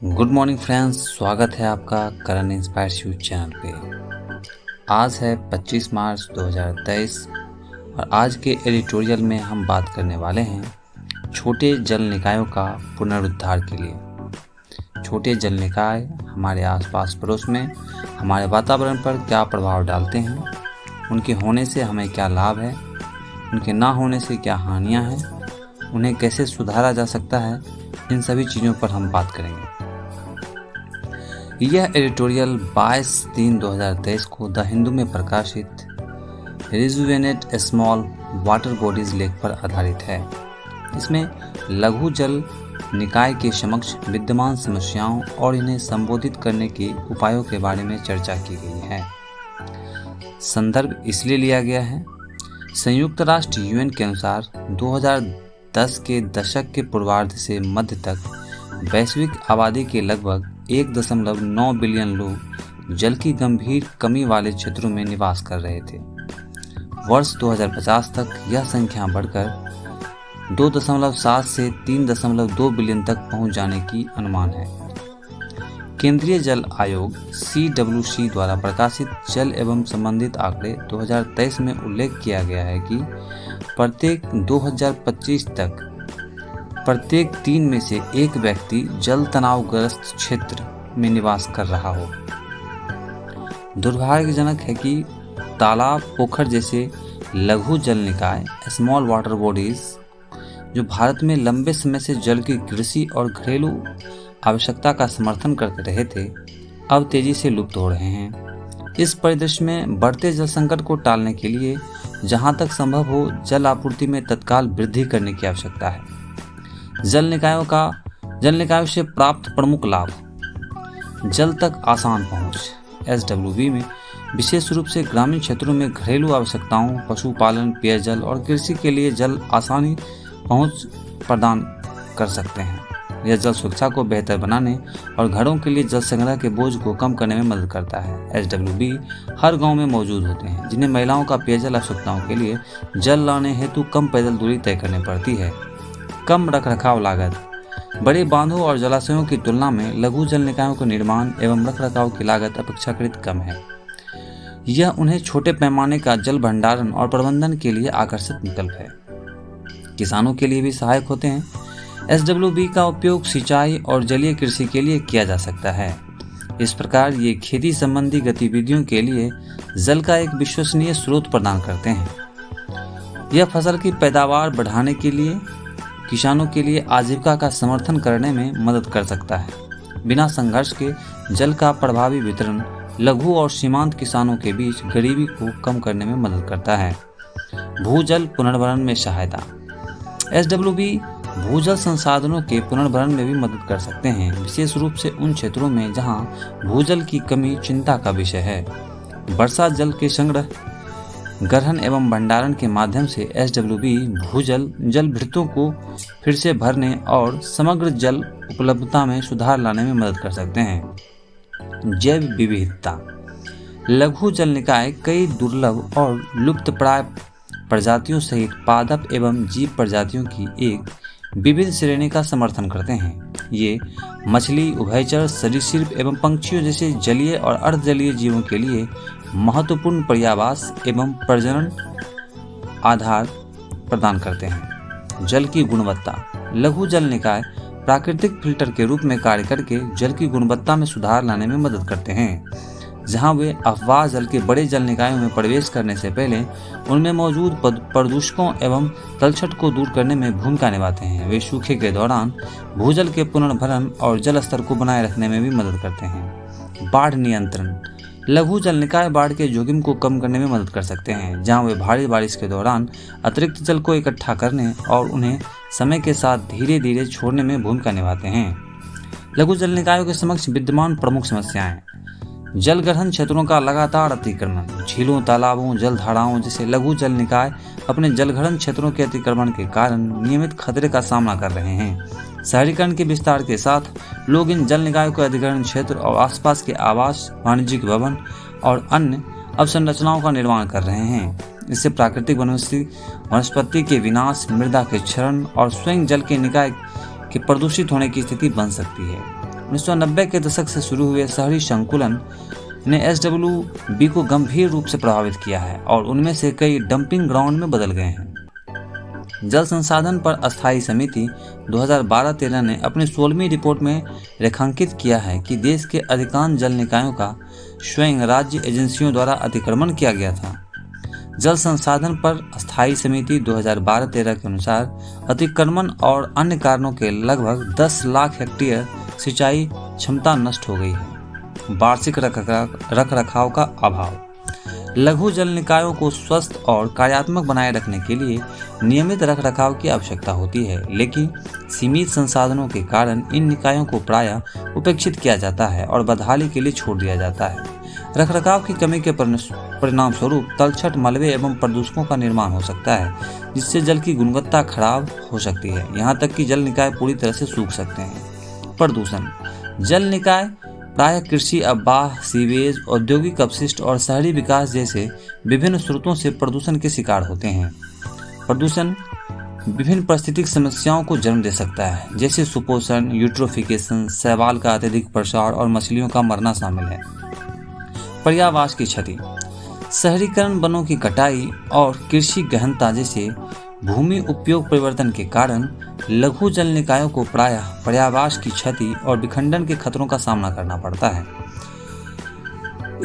Good morning friends, स्वागत है आपका करण इंस्पायर्स यू चैनल पे। आज है 25 मार्च 2023 और आज के एडिटोरियल में हम बात करने वाले हैं छोटे जल निकायों का पुनरुद्धार के लिए। छोटे जल निकाय हमारे आसपास पड़ोस में हमारे वातावरण पर क्या प्रभाव डालते हैं, उनके होने से हमें क्या लाभ है, उनके ना होने से क्या हानियां हैं, उन्हें कैसे सुधारा जा सकता है, इन सभी चीज़ों पर हम बात करेंगे। यह एडिटोरियल 22/3/2023 को द हिंदू में प्रकाशित रिजुवेनेट स्मॉल वाटर बॉडीज लेख पर आधारित है। इसमें लघु जल निकाय के समक्ष विद्यमान समस्याओं और इन्हें संबोधित करने के उपायों के बारे में चर्चा की गई है। संदर्भ इसलिए लिया गया है, संयुक्त राष्ट्र यूएन के अनुसार 2010 के दशक के पूर्वार्ध से मध्य तक वैश्विक आबादी के लगभग 1.9 बिलियन लोग जल की गंभीर कमी वाले क्षेत्रों में निवास कर रहे थे। वर्ष 2050 तक यह संख्या बढ़कर 2.7 से 3.2 बिलियन तक पहुंच जाने की अनुमान है। केंद्रीय जल आयोग CWC द्वारा प्रकाशित जल एवं संबंधित आंकड़े 2023 में उल्लेख किया गया है कि प्रत्येक 2025 तक प्रत्येक 3 में से एक व्यक्ति जल तनावग्रस्त क्षेत्र में निवास कर रहा हो। दुर्भाग्यजनक है कि तालाब, पोखर जैसे लघु जल निकाय स्मॉल वाटर बॉडीज जो भारत में लंबे समय से जल की कृषि और घरेलू आवश्यकता का समर्थन करते रहे थे, अब तेजी से लुप्त हो रहे हैं। इस परिदृश्य में बढ़ते जल संकट को टालने के लिए जहां तक संभव हो जल आपूर्ति में तत्काल वृद्धि करने की आवश्यकता है। जल निकायों से प्राप्त प्रमुख लाभ: जल तक आसान पहुंच। SWB में विशेष रूप से ग्रामीण क्षेत्रों में घरेलू आवश्यकताओं, पशुपालन, पेयजल और कृषि के लिए जल आसानी पहुंच प्रदान कर सकते हैं। यह जल सुरक्षा को बेहतर बनाने और घरों के लिए जल संग्रह के बोझ को कम करने में मदद करता है। SWB हर गांव में मौजूद होते हैं, जिन्हें महिलाओं का पेयजल आवश्यकताओं के लिए जल लाने हेतु कम पैदल दूरी तय करनी पड़ती है। कम रखरखाव लागत: बड़े बांधों और जलाशयों की तुलना में लघु जल निकायों के निर्माण एवं रखरखाव की लागत अपेक्षाकृत कम है। यह उन्हें छोटे पैमाने का जल भंडारण और प्रबंधन के लिए आकर्षक विकल्प है। किसानों के लिए भी सहायक होते हैं। SWB का उपयोग सिंचाई और जलीय कृषि के लिए किया जा सकता है। इस प्रकार ये खेती संबंधी गतिविधियों के लिए जल का एक विश्वसनीय स्रोत प्रदान करते हैं। यह फसल की पैदावार बढ़ाने के लिए किसानों के लिए आजीविका का समर्थन करने में मदद कर सकता है। बिना संघर्ष के जल का प्रभावी वितरण लघु और सीमांत किसानों के बीच गरीबी को कम करने में मदद करता है। भूजल पुनर्भरण में सहायता: SWB भूजल संसाधनों के पुनर्भरण में भी मदद कर सकते हैं, विशेष रूप से उन क्षेत्रों में जहां भूजल की कमी चिंता का विषय है। वर्षा जल के संग्रह, ग्रहण एवं भंडारण के माध्यम से SWB भूजल जल भृतों को फिर से भरने और समग्र जल उपलब्धता में सुधार लाने में मदद कर सकते हैं। जैव विविधता: लघु जल निकाय कई दुर्लभ और लुप्तप्राय प्रजातियों सहित पादप एवं जीव प्रजातियों की एक विविध श्रेणी का समर्थन करते हैं। ये मछली, उभयचर, सरीसृप एवं पंछियों जैसे जलीय और अर्धजलीय जीवों के लिए महत्वपूर्ण पर्यावास एवं प्रजनन आधार प्रदान करते हैं। जल की गुणवत्ता: लघु जल निकाय प्राकृतिक फिल्टर के रूप में कार्य करके जल की गुणवत्ता में सुधार लाने में मदद करते हैं। जहां वे अफवाह जल के बड़े जल निकायों में प्रवेश करने से पहले उनमें मौजूद प्रदूषकों एवं तलछट को दूर करने में भूमिका निभाते हैं। वे सूखे के दौरान भूजल के पुनर्भरण और जल स्तर को बनाए रखने में भी मदद करते हैं। बाढ़ नियंत्रण: लघु जल निकाय बाढ़ के जोखिम को कम करने में मदद कर सकते हैं, जहां वे भारी बारिश के दौरान अतिरिक्त जल को इकट्ठा करने और उन्हें समय के साथ धीरे धीरे छोड़ने में भूमिका निभाते हैं। लघु जल निकायों के समक्ष विद्यमान प्रमुख समस्याएं: जल ग्रहण क्षेत्रों का लगातार अतिक्रमण: झीलों, तालाबों, जलधाराओं जैसे लघु जल निकाय अपने जलग्रहण क्षेत्रों के अतिक्रमण के कारण नियमित खतरे का सामना कर रहे हैं। शहरीकरण के विस्तार के साथ लोग इन जल निकायों के अधिग्रहण क्षेत्र और आसपास के आवास, वाणिज्यिक भवन और अन्य अवसंरचनाओं का निर्माण कर रहे हैं। इससे प्राकृतिक वनस्पति के विनाश, मृदा के क्षरण और स्वयं जल के निकाय के प्रदूषित होने की स्थिति बन सकती है। 1990 के दशक से शुरू हुए शहरी संकुलन ने SWB को गंभीर रूप से प्रभावित किया है और उनमें से कई डंपिंग ग्राउंड में बदल गए हैं। जल संसाधन पर अस्थायी समिति 2012-13 ने अपनी 16वीं रिपोर्ट में रेखांकित किया है कि देश के अधिकांश जल निकायों का स्वयं राज्य एजेंसियों द्वारा अतिक्रमण किया गया था। जल संसाधन पर अस्थायी समिति 2012-13 के अनुसार अतिक्रमण और अन्य कारणों के लगभग 10 लाख हेक्टेयर सिंचाई क्षमता नष्ट हो गई है। वार्षिक रखरखाव का अभाव। लघु जल निकायों को स्वस्थ और कार्यात्मक बनाए रखने के लिए नियमित रखरखाव की आवश्यकता होती है, लेकिन सीमित संसाधनों के कारण इन निकायों को प्रायः उपेक्षित किया जाता है और बदहाली के लिए छोड़ दिया जाता है। रखरखाव की कमी के परिणाम स्वरूप तलछट, मलबे एवं प्रदूषकों का निर्माण हो सकता है, जिससे जल की गुणवत्ता खराब हो सकती है, यहाँ तक कि जल निकाय पूरी तरह से सूख सकते हैं। प्रदूषण। जल निकाय प्रायः कृषि अपवाह, सीवेज, औद्योगिक अपशिष्ट और शहरी विकास जैसे विभिन्न स्रोतों से प्रदूषण के शिकार होते हैं। प्रदूषण विभिन्न पारिस्थितिक समस्याओं को जन्म दे सकता है, जैसे सुपोषण, यूट्रोफिकेशन, शैवाल का अत्यधिक प्रसार और मछलियों का मरना शामिल है। पर्यावास की क्षति। शहरीकरण, वनों की कटाई और कृषि गहनता जैसे भूमि उपयोग परिवर्तन के कारण लघु जल निकायों को प्रायः पर्यावास की क्षति और विखंडन के खतरों का सामना करना पड़ता है।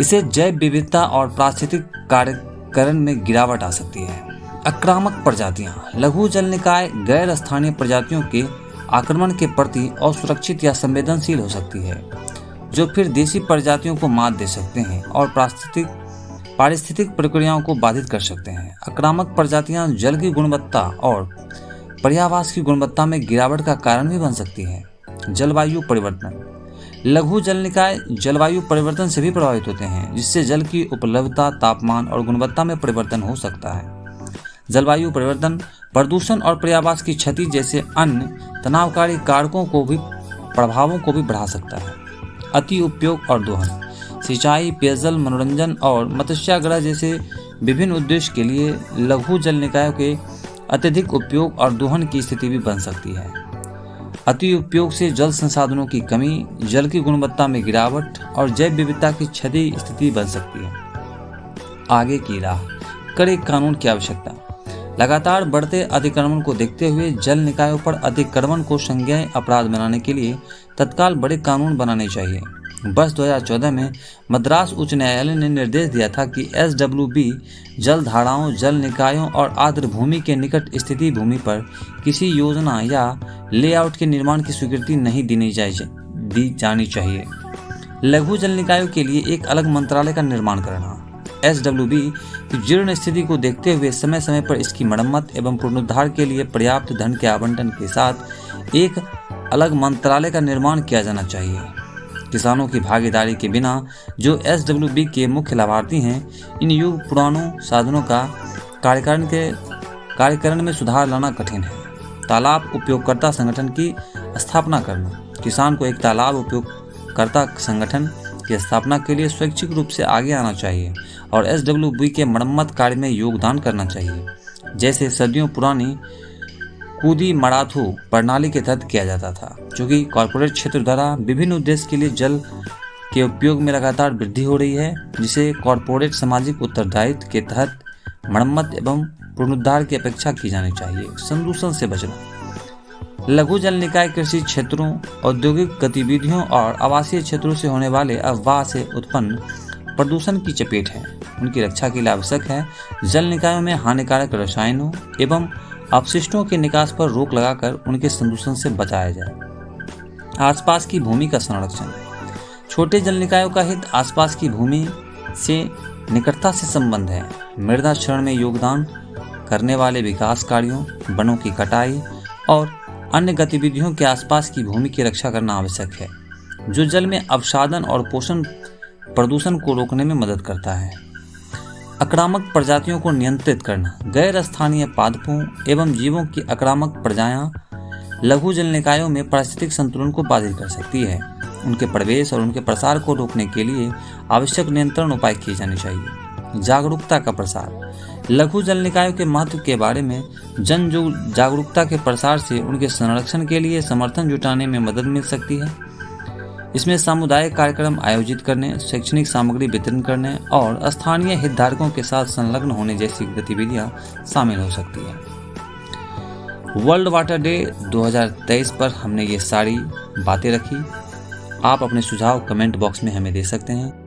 इसे जैव विविधता और पारिस्थितिक कार्यकरण में गिरावट आ सकती है। आक्रामक प्रजातियां। लघु जल निकाय गैर स्थानीय प्रजातियों के आक्रमण के प्रति असुरक्षित या संवेदनशील हो सकती है, जो फिर देसी प्रजातियों को मात दे सकते हैं और पारिस्थितिक प्रक्रियाओं को बाधित कर सकते हैं। आक्रामक प्रजातियां जल की गुणवत्ता और पर्यावास की गुणवत्ता में गिरावट का कारण भी बन सकती है। जलवायु परिवर्तन। लघु जल निकाय जलवायु परिवर्तन से भी प्रभावित होते हैं, जिससे जल की उपलब्धता, तापमान और गुणवत्ता में परिवर्तन हो सकता है। जलवायु परिवर्तन प्रदूषण और पर्यावास की क्षति जैसे अन्य तनावकारी कारकों को भी प्रभावों को भी बढ़ा सकता है। अति उपयोग और दोहन। सिंचाई, पेयजल, मनोरंजन और मत्स्याग्रह जैसे विभिन्न उद्देश्य के लिए लघु जल निकायों के अत्यधिक उपयोग और दोहन की स्थिति भी बन सकती है। अति उपयोग से जल संसाधनों की कमी, जल की गुणवत्ता में गिरावट और जैव विविधता की क्षति स्थिति बन सकती है। आगे की राह। कड़े कानून की आवश्यकता। लगातार बढ़ते अतिक्रमण को देखते हुए जल निकायों पर अतिक्रमण को संज्ञेय अपराध बनाने के लिए तत्काल बड़े कानून बनाने चाहिए। वर्ष 2014 में मद्रास उच्च न्यायालय ने निर्देश दिया था कि SWB जल धाराओं, जल निकायों और आर्द्र भूमि के निकट स्थित भूमि पर किसी योजना या लेआउट के निर्माण की स्वीकृति नहीं दी जानी चाहिए। लघु जल निकायों के लिए एक अलग मंत्रालय का निर्माण करना। SWB की जीर्ण स्थिति को देखते हुए समय समय पर इसकी मरम्मत एवं पुनरुद्धार के लिए पर्याप्त धन के आवंटन के साथ एक अलग मंत्रालय का निर्माण किया जाना चाहिए। किसानों की भागीदारी के बिना, जो SWB के मुख्य लाभार्थी हैं, इन युग पुरानों साधनों का कार्यकरण में सुधार लाना कठिन है। तालाब उपयोगकर्ता संगठन की स्थापना करना। किसान को एक तालाब उपयोगकर्ता संगठन की स्थापना के लिए स्वैच्छिक रूप से आगे आना चाहिए और SWB के मरम्मत कार्य में योगदान करना चाहिए, जैसे सदियों पुरानी कूदी मराथू प्रणाली के तहत किया जाता था, जो कि कॉरपोरेट क्षेत्र द्वारा विभिन्न उद्देश्य के लिए जल के उपयोग में लगातार वृद्धि हो रही है, जिसे कॉरपोरेट सामाजिक उत्तरदायित्व के तहत मरम्मत एवं पुनरुद्धार की अपेक्षा की जानी चाहिए। संदूषण से बचना। लघु जल निकाय कृषि क्षेत्रों, औद्योगिक गतिविधियों और आवासीय क्षेत्रों से होने वाले अफवाह से उत्पन्न प्रदूषण की चपेट है। उनकी रक्षा के लिए आवश्यक है जल निकायों में हानिकारक रसायनों एवं अपशिष्टों के निकास पर रोक लगाकर उनके संदूषण से बचाया जाए। आसपास की भूमि का संरक्षण। छोटे जल निकायों का हित आसपास की भूमि से निकटता से संबंध है। मृदा क्षरण में योगदान करने वाले विकास कार्यों, वनों की कटाई और अन्य गतिविधियों के आसपास की भूमि की रक्षा करना आवश्यक है, जो जल में अवसादन और पोषण प्रदूषण को रोकने में मदद करता है। आक्रामक प्रजातियों को नियंत्रित करना। गैर स्थानीय पादपों एवं जीवों की आक्रामक प्रजातियां लघु जल निकायों में पारिस्थितिक संतुलन को बाधित कर सकती है। उनके प्रवेश और उनके प्रसार को रोकने के लिए आवश्यक नियंत्रण उपाय किए जाने चाहिए। जागरूकता का प्रसार। लघु जल निकायों के महत्व के बारे में जन जागरूकता के प्रसार से उनके संरक्षण के लिए समर्थन जुटाने में मदद मिल सकती है। इसमें सामुदायिक कार्यक्रम आयोजित करने, शैक्षणिक सामग्री वितरण करने और स्थानीय हितधारकों के साथ संलग्न होने जैसी गतिविधियां शामिल हो सकती है। वर्ल्ड वाटर डे 2023 पर हमने ये सारी बातें रखी। आप अपने सुझाव कमेंट बॉक्स में हमें दे सकते हैं।